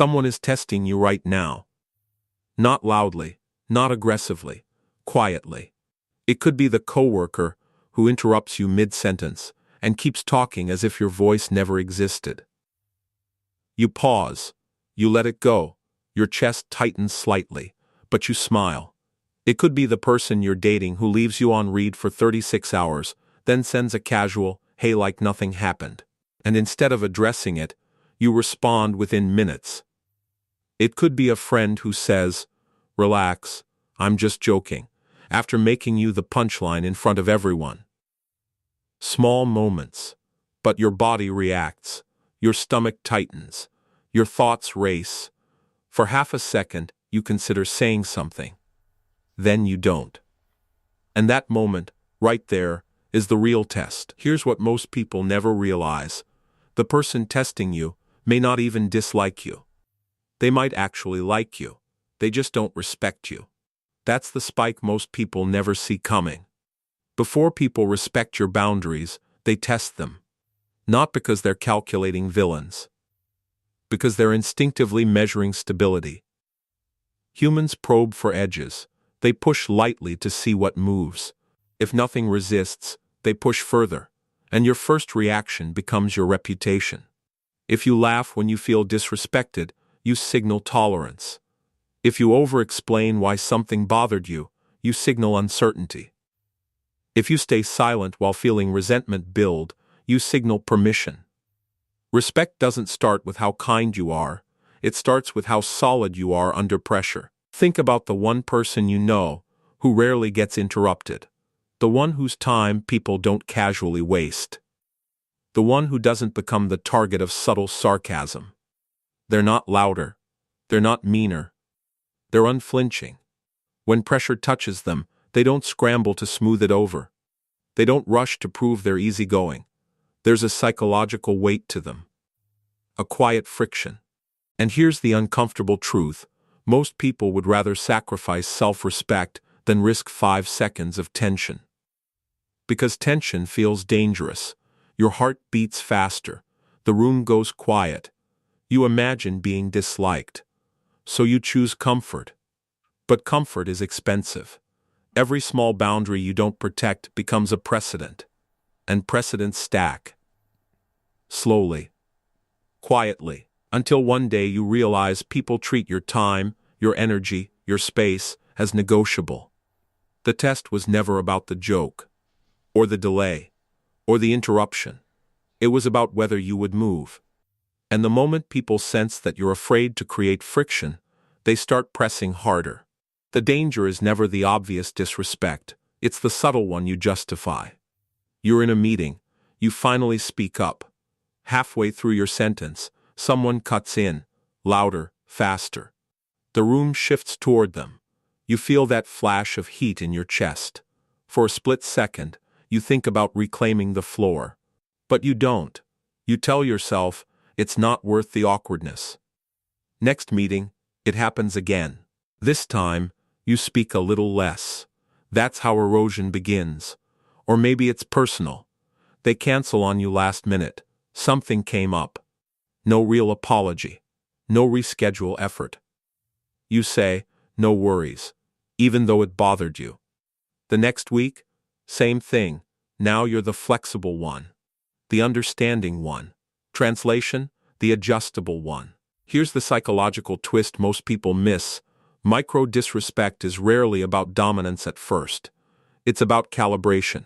Someone is testing you right now. Not loudly, not aggressively, quietly. It could be the coworker who interrupts you mid-sentence and keeps talking as if your voice never existed. You pause. You let it go. Your chest tightens slightly, but you smile. It could be the person you're dating who leaves you on read for 36 hours, then sends a casual, "Hey," like nothing happened. And instead of addressing it, you respond within minutes. It could be a friend who says, "Relax, I'm just joking," after making you the punchline in front of everyone. Small moments, but your body reacts, your stomach tightens, your thoughts race. For half a second, you consider saying something. Then you don't. And that moment, right there, is the real test. Here's what most people never realize. The person testing you may not even dislike you. They might actually like you. They just don't respect you. That's the spike most people never see coming. Before people respect your boundaries, they test them. Not because they're calculating villains. Because they're instinctively measuring stability. Humans probe for edges. They push lightly to see what moves. If nothing resists, they push further, and your first reaction becomes your reputation. If you laugh when you feel disrespected, you signal tolerance. If you over-explain why something bothered you, you signal uncertainty. If you stay silent while feeling resentment build, you signal permission. Respect doesn't start with how kind you are, it starts with how solid you are under pressure. Think about the one person you know who rarely gets interrupted. The one whose time people don't casually waste. The one who doesn't become the target of subtle sarcasm. They're not louder. They're not meaner. They're unflinching. When pressure touches them, they don't scramble to smooth it over. They don't rush to prove they're easygoing. There's a psychological weight to them. A quiet friction. And here's the uncomfortable truth. Most people would rather sacrifice self-respect than risk 5 seconds of tension. Because tension feels dangerous. Your heart beats faster. The room goes quiet. You imagine being disliked. So you choose comfort. But comfort is expensive. Every small boundary you don't protect becomes a precedent. And precedents stack. Slowly. Quietly. Until one day you realize people treat your time, your energy, your space as negotiable. The test was never about the joke, or the delay, or the interruption. It was about whether you would move. And the moment people sense that you're afraid to create friction, they start pressing harder. The danger is never the obvious disrespect, it's the subtle one you justify. You're in a meeting, you finally speak up. Halfway through your sentence, someone cuts in, louder, faster. The room shifts toward them. You feel that flash of heat in your chest. For a split second, you think about reclaiming the floor. But you don't. You tell yourself, it's not worth the awkwardness. Next meeting, it happens again. This time, you speak a little less. That's how erosion begins. Or maybe it's personal. They cancel on you last minute. Something came up. No real apology. No reschedule effort. You say, "No worries," even though it bothered you. The next week, same thing. Now you're the flexible one. The understanding one. Translation, the adjustable one. Here's the psychological twist most people miss. Micro-disrespect is rarely about dominance at first. It's about calibration.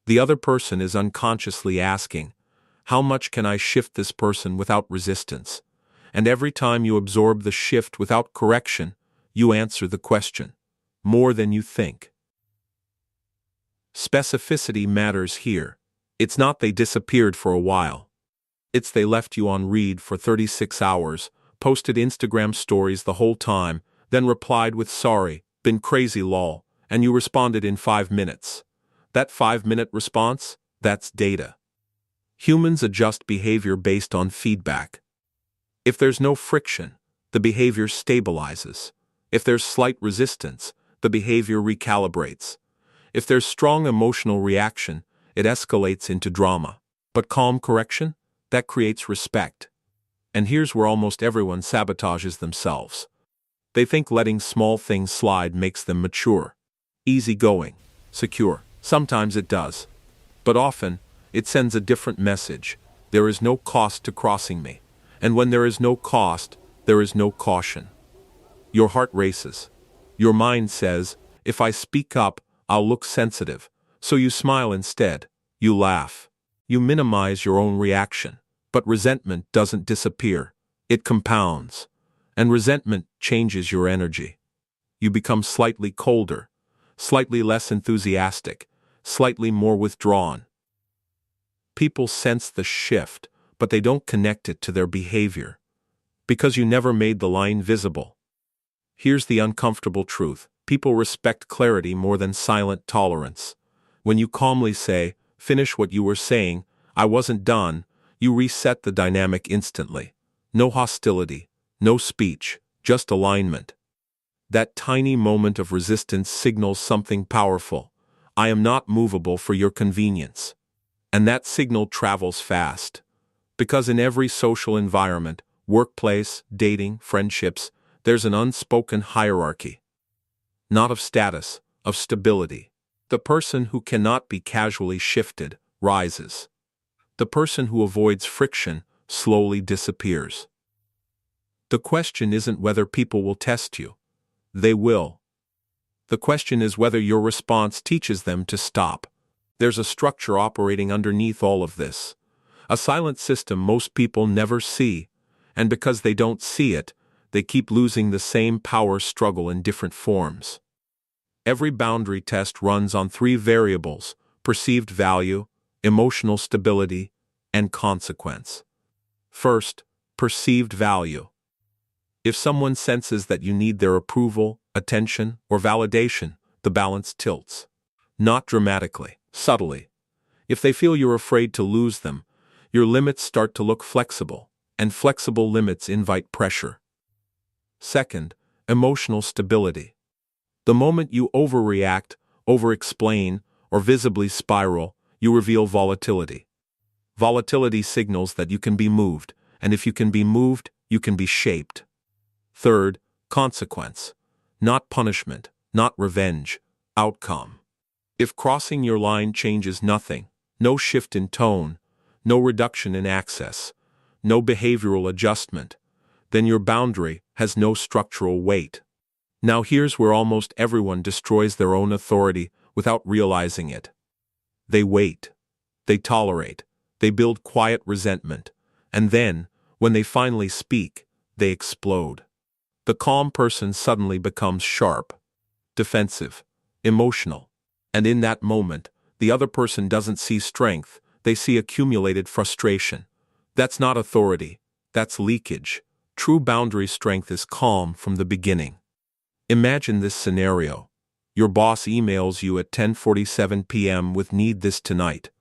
The other person is unconsciously asking, how much can I shift this person without resistance? And every time you absorb the shift without correction, you answer the question. More than you think. Specificity matters here. It's not they disappeared for a while. It's they left you on read for 36 hours, posted Instagram stories the whole time, then replied with "sorry, been crazy lol," and you responded in 5 minutes. That 5-minute response, that's data. Humans adjust behavior based on feedback. If there's no friction, the behavior stabilizes. If there's slight resistance, the behavior recalibrates. If there's strong emotional reaction, it escalates into drama. But calm correction? That creates respect. And here's where almost everyone sabotages themselves. They think letting small things slide makes them mature, easygoing, secure. Sometimes it does. But often, it sends a different message. There is no cost to crossing me. And when there is no cost, there is no caution. Your heart races. Your mind says, if I speak up, I'll look sensitive. So you smile instead. You laugh. You minimize your own reaction. But resentment doesn't disappear. It compounds. And resentment changes your energy. You become slightly colder, slightly less enthusiastic, slightly more withdrawn. People sense the shift, but they don't connect it to their behavior. Because you never made the line visible. Here's the uncomfortable truth. People respect clarity more than silent tolerance. When you calmly say, finish what you were saying, I wasn't done, you reset the dynamic instantly. No hostility, no speech, just alignment. That tiny moment of resistance signals something powerful. I am not movable for your convenience. And that signal travels fast. Because in every social environment, workplace, dating, friendships, there's an unspoken hierarchy. Not of status, of stability. The person who cannot be casually shifted rises. The person who avoids friction slowly disappears. The question isn't whether people will test you. They will. The question is whether your response teaches them to stop. There's a structure operating underneath all of this. A silent system most people never see, and because they don't see it, they keep losing the same power struggle in different forms. Every boundary test runs on 3 variables: perceived value, emotional stability, and consequence. First, perceived value. If someone senses that you need their approval, attention, or validation, the balance tilts. Not dramatically, subtly. If they feel you're afraid to lose them, your limits start to look flexible, and flexible limits invite pressure. Second, emotional stability. The moment you overreact, over-explain, or visibly spiral, you reveal volatility. Volatility signals that you can be moved, and if you can be moved, you can be shaped. Third, consequence. Not punishment, not revenge, outcome. If crossing your line changes nothing, no shift in tone, no reduction in access, no behavioral adjustment, then your boundary has no structural weight. Now here's where almost everyone destroys their own authority without realizing it. They wait. They tolerate. They build quiet resentment. And then, when they finally speak, they explode. The calm person suddenly becomes sharp, defensive, emotional. And in that moment, the other person doesn't see strength, they see accumulated frustration. That's not authority, that's leakage. True boundary strength is calm from the beginning. Imagine this scenario. Your boss emails you at 10:47 p.m. with "need this tonight."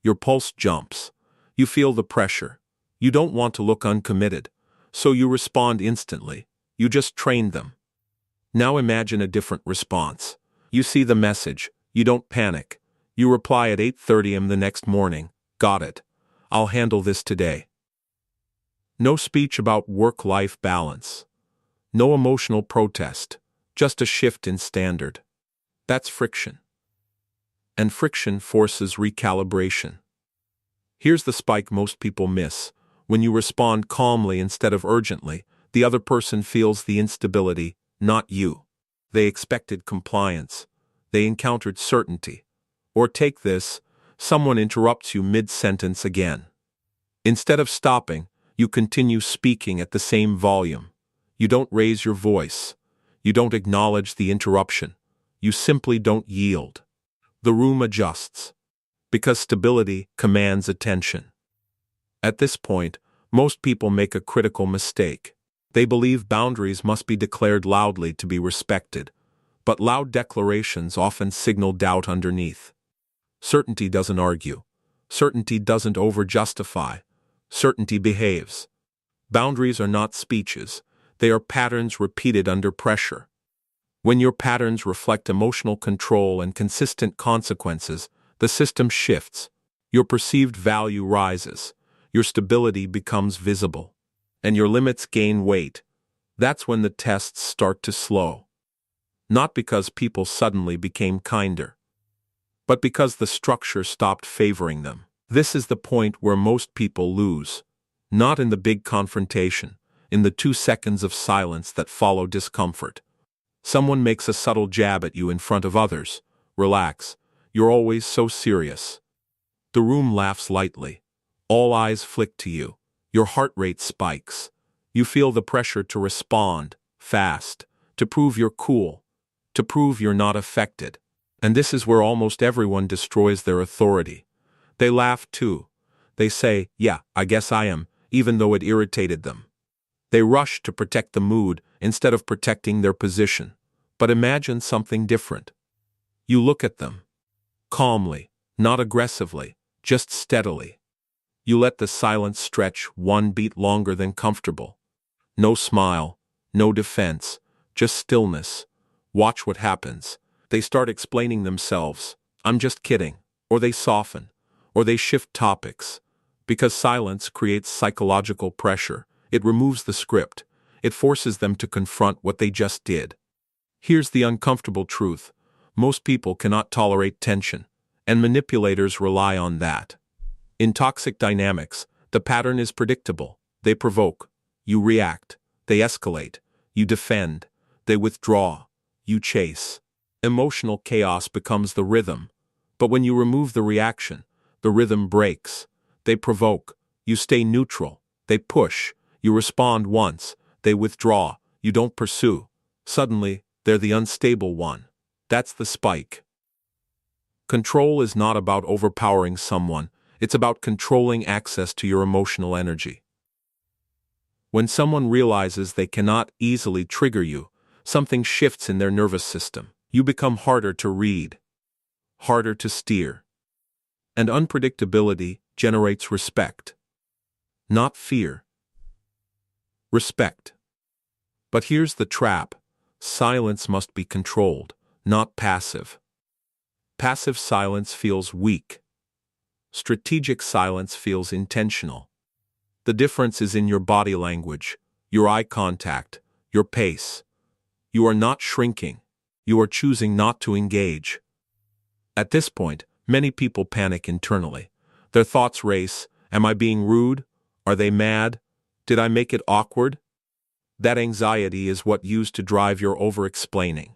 Your pulse jumps. You feel the pressure. You don't want to look uncommitted, so you respond instantly. You just trained them. Now imagine a different response. You see the message. You don't panic. You reply at 8:30 a.m. the next morning. Got it. I'll handle this today. No speech about work-life balance. No emotional protest. Just a shift in standard. That's friction. And friction forces recalibration. Here's the spike most people miss. When you respond calmly instead of urgently, the other person feels the instability, not you. They expected compliance. They encountered certainty. Or take this, someone interrupts you mid-sentence again. Instead of stopping, you continue speaking at the same volume. You don't raise your voice. You don't acknowledge the interruption. You simply don't yield. The room adjusts. Because stability commands attention. At this point, most people make a critical mistake. They believe boundaries must be declared loudly to be respected, but loud declarations often signal doubt underneath. Certainty doesn't argue. Certainty doesn't over-justify. Certainty behaves. Boundaries are not speeches. They are patterns repeated under pressure. When your patterns reflect emotional control and consistent consequences, the system shifts. Your perceived value rises. Your stability becomes visible. and your limits gain weight, that's when the tests start to slow. Not because people suddenly became kinder, but because the structure stopped favoring them. This is the point where most people lose, not in the big confrontation, in the 2 seconds of silence that follow discomfort. Someone makes a subtle jab at you in front of others. Relax, you're always so serious. The room laughs lightly. All eyes flick to you. Your heart rate spikes. You feel the pressure to respond, fast, to prove you're cool, to prove you're not affected. And this is where almost everyone destroys their authority. They laugh too. They say, "Yeah, I guess I am," even though it irritated them. They rush to protect the mood instead of protecting their position. But imagine something different. You look at them. Calmly, not aggressively, just steadily. You let the silence stretch 1 beat longer than comfortable. No smile, no defense, just stillness. Watch what happens. They start explaining themselves. "I'm just kidding." Or they soften. Or they shift topics. Because silence creates psychological pressure. It removes the script. It forces them to confront what they just did. Here's the uncomfortable truth. Most people cannot tolerate tension, and manipulators rely on that. In toxic dynamics, the pattern is predictable. They provoke. You react. They escalate. You defend. They withdraw. You chase. Emotional chaos becomes the rhythm. But when you remove the reaction, the rhythm breaks. They provoke. You stay neutral. They push. You respond once. They withdraw. You don't pursue. Suddenly, they're the unstable one. That's the spike. Control is not about overpowering someone. It's about controlling access to your emotional energy. When someone realizes they cannot easily trigger you, something shifts in their nervous system. You become harder to read, harder to steer. And unpredictability generates respect. Not fear. Respect. But here's the trap. Silence must be controlled, not passive. Passive silence feels weak. Strategic silence feels intentional. The difference is in your body language, your eye contact, your pace. You are not shrinking. You are choosing not to engage. At this point, many people panic internally. Their thoughts race. Am I being rude? Are they mad? Did I make it awkward? That anxiety is what used to drive your over-explaining.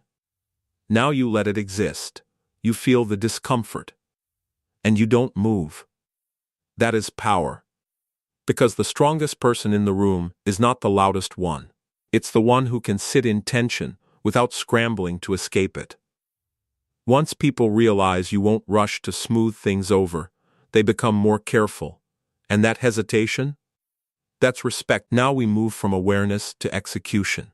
Now you let it exist. You feel the discomfort. And you don't move. That is power. Because the strongest person in the room is not the loudest one. It's the one who can sit in tension without scrambling to escape it. Once people realize you won't rush to smooth things over, they become more careful. And that hesitation? That's respect. Now we move from awareness to execution.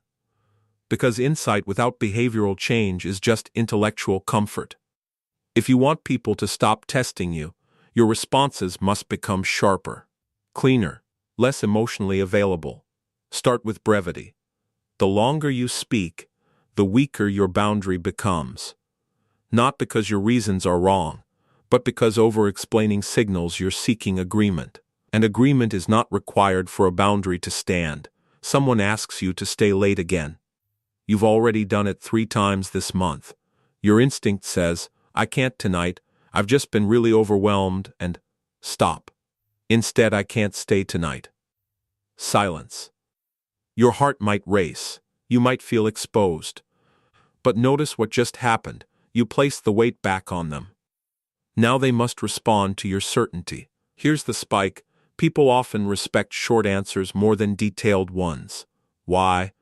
Because insight without behavioral change is just intellectual comfort. If you want people to stop testing you, your responses must become sharper, cleaner, less emotionally available. Start with brevity. The longer you speak, the weaker your boundary becomes. Not because your reasons are wrong, but because over-explaining signals you're seeking agreement. And agreement is not required for a boundary to stand. Someone asks you to stay late again. You've already done it 3 times this month. Your instinct says, "I can't tonight, I've just been really overwhelmed," and stop. Instead, "I can't stay tonight." Silence. Your heart might race. You might feel exposed. But notice what just happened. You place the weight back on them. Now they must respond to your certainty. Here's the spike. People often respect short answers more than detailed ones. Why?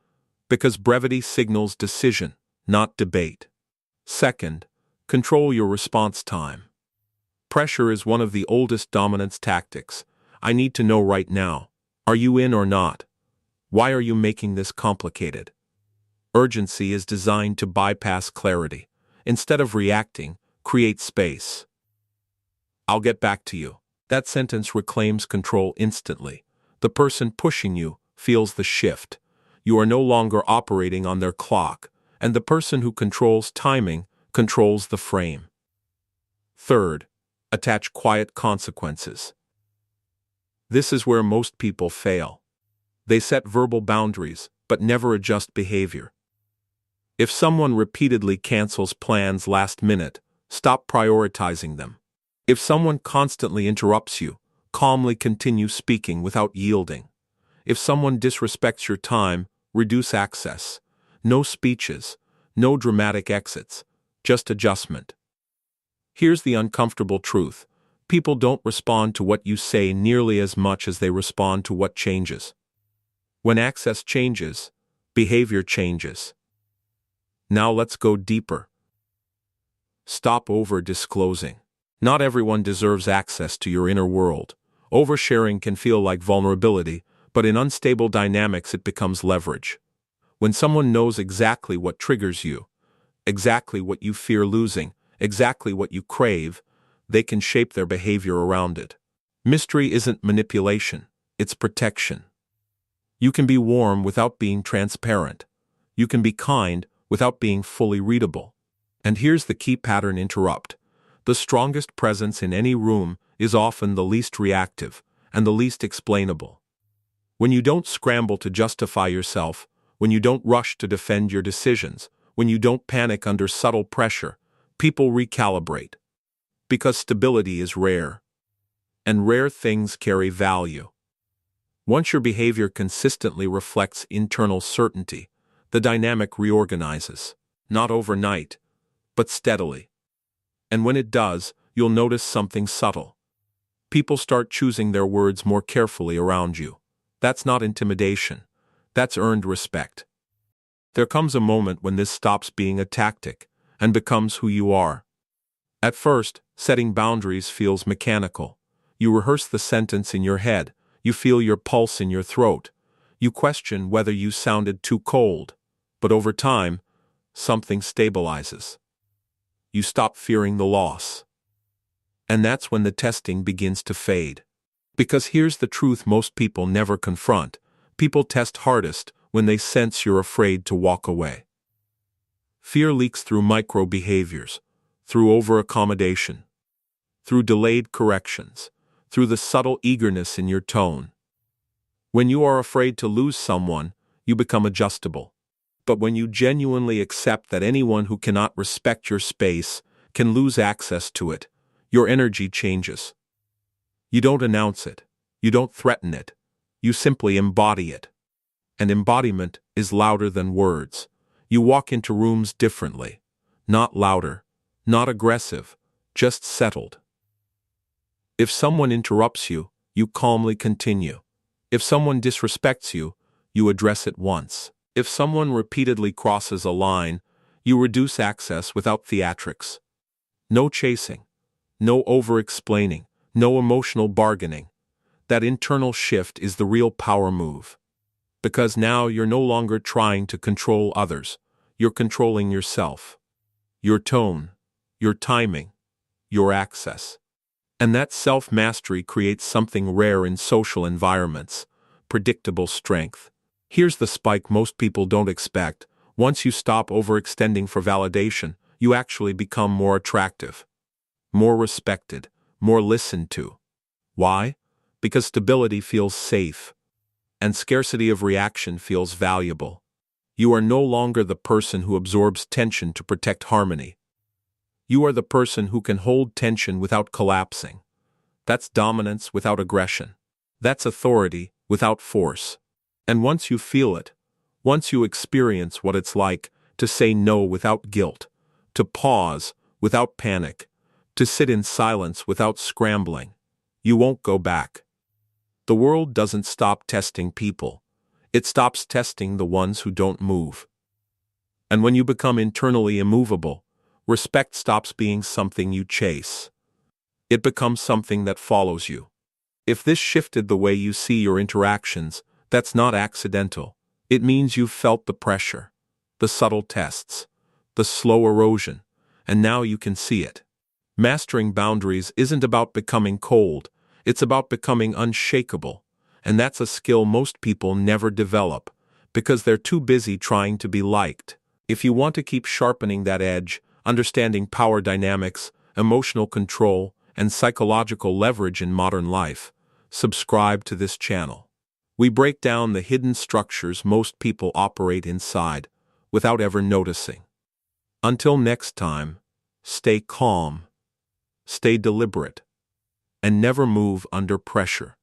Because brevity signals decision, not debate. Second, control your response time. Pressure is one of the oldest dominance tactics. I need to know right now. Are you in or not? Why are you making this complicated? Urgency is designed to bypass clarity. Instead of reacting, create space. "I'll get back to you." That sentence reclaims control instantly. The person pushing you feels the shift. You are no longer operating on their clock, and the person who controls timing controls the frame. Third, attach quiet consequences. This is where most people fail. They set verbal boundaries, but never adjust behavior. If someone repeatedly cancels plans last minute, stop prioritizing them. If someone constantly interrupts you, calmly continue speaking without yielding. If someone disrespects your time, reduce access. No speeches, no dramatic exits, just adjustment. Here's the uncomfortable truth. People don't respond to what you say nearly as much as they respond to what changes. When access changes, behavior changes. Now let's go deeper. Stop over-disclosing. Not everyone deserves access to your inner world. Oversharing can feel like vulnerability, but in unstable dynamics it becomes leverage. When someone knows exactly what triggers you, exactly what you fear losing, exactly what you crave, they can shape their behavior around it. Mystery isn't manipulation, it's protection. You can be warm without being transparent. You can be kind without being fully readable. And here's the key pattern interrupt. The strongest presence in any room is often the least reactive and the least explainable. When you don't scramble to justify yourself, when you don't rush to defend your decisions, when you don't panic under subtle pressure, people recalibrate. Because stability is rare. And rare things carry value. Once your behavior consistently reflects internal certainty, the dynamic reorganizes. Not overnight, but steadily. And when it does, you'll notice something subtle. People start choosing their words more carefully around you. That's not intimidation. That's earned respect. There comes a moment when this stops being a tactic and becomes who you are. At first, setting boundaries feels mechanical. You rehearse the sentence in your head. You feel your pulse in your throat. You question whether you sounded too cold. But over time, something stabilizes. You stop fearing the loss. And that's when the testing begins to fade. Because here's the truth most people never confront. People test hardest when they sense you're afraid to walk away. Fear leaks through micro behaviors, through over-accommodation, through delayed corrections, through the subtle eagerness in your tone. When you are afraid to lose someone, you become adjustable. But when you genuinely accept that anyone who cannot respect your space can lose access to it, your energy changes. You don't announce it. You don't threaten it. You simply embody it. And embodiment is louder than words. You walk into rooms differently. Not louder, not aggressive, just settled. If someone interrupts you, you calmly continue. If someone disrespects you, you address it once. If someone repeatedly crosses a line, you reduce access without theatrics. No chasing, no over-explaining, no emotional bargaining. That internal shift is the real power move. Because now you're no longer trying to control others, you're controlling yourself. Your tone, your timing, your access. And that self-mastery creates something rare in social environments, predictable strength. Here's the spike most people don't expect. Once you stop overextending for validation, you actually become more attractive, more respected, more listened to. Why? Because stability feels safe, and scarcity of reaction feels valuable. You are no longer the person who absorbs tension to protect harmony. You are the person who can hold tension without collapsing. That's dominance without aggression. That's authority without force. And once you feel it, once you experience what it's like to say no without guilt, to pause without panic, to sit in silence without scrambling, you won't go back. The world doesn't stop testing people. It stops testing the ones who don't move. And when you become internally immovable, respect stops being something you chase. It becomes something that follows you. If this shifted the way you see your interactions, that's not accidental. It means you've felt the pressure, the subtle tests, the slow erosion, and now you can see it. Mastering boundaries isn't about becoming cold, it's about becoming unshakable, and that's a skill most people never develop, because they're too busy trying to be liked. If you want to keep sharpening that edge, understanding power dynamics, emotional control, and psychological leverage in modern life, subscribe to this channel. We break down the hidden structures most people operate inside without ever noticing. Until next time, stay calm, stay deliberate, and never move under pressure.